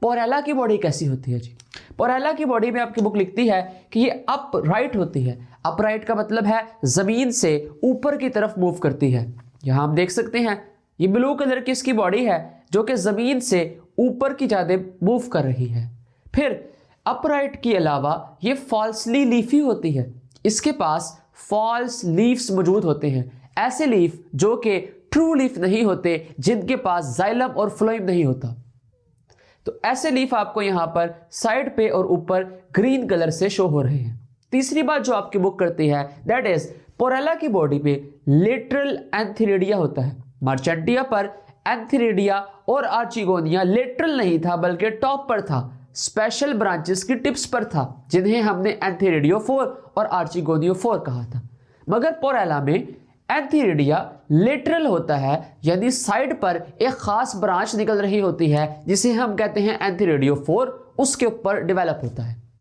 पोरेला की बॉडी कैसी होती है जी? पोरेला की बॉडी में आपकी बुक लिखती है कि ये अपराइट होती है। अपराइट का मतलब है जमीन से ऊपर की तरफ मूव करती है। यहां हम देख सकते हैं ये ब्लू कलर की इसकी बॉडी है जो कि जमीन से ऊपर की जानिब मूव कर रही है। फिर अपराइट के अलावा ये फॉल्सली लीफी होती है। इसके पास फॉल्स लीव्स मौजूद होते हैं, ऐसे लीफ जो कि ट्रू लीफ नहीं होते, जिनके पास जाइलम और फ्लोएम नहीं होता। तो ऐसे लीफ आपको यहां पर साइड पे और ऊपर ग्रीन कलर से शो हो रहे हैं। तीसरी बात जो आपकी बुक करती है दैट इज पोरेला की बॉडी पे लेटरल एंथीरेडिया होता है। मार्चेंटिया पर एंथीरेडिया और आर्चिगोनिया लेटरल नहीं था बल्कि टॉप पर था, स्पेशल ब्रांचेस की टिप्स पर था, जिन्हें हमने एंथीरेडियोफोर और आर्चिगोनियोफोर कहा था। मगर पोरेला में एंथीरेडिया लेटरल होता है, यानी साइड पर एक खास ब्रांच निकल रही होती है जिसे हम कहते हैं एंथीरेडियोफोर, उसके ऊपर डेवलप होता है।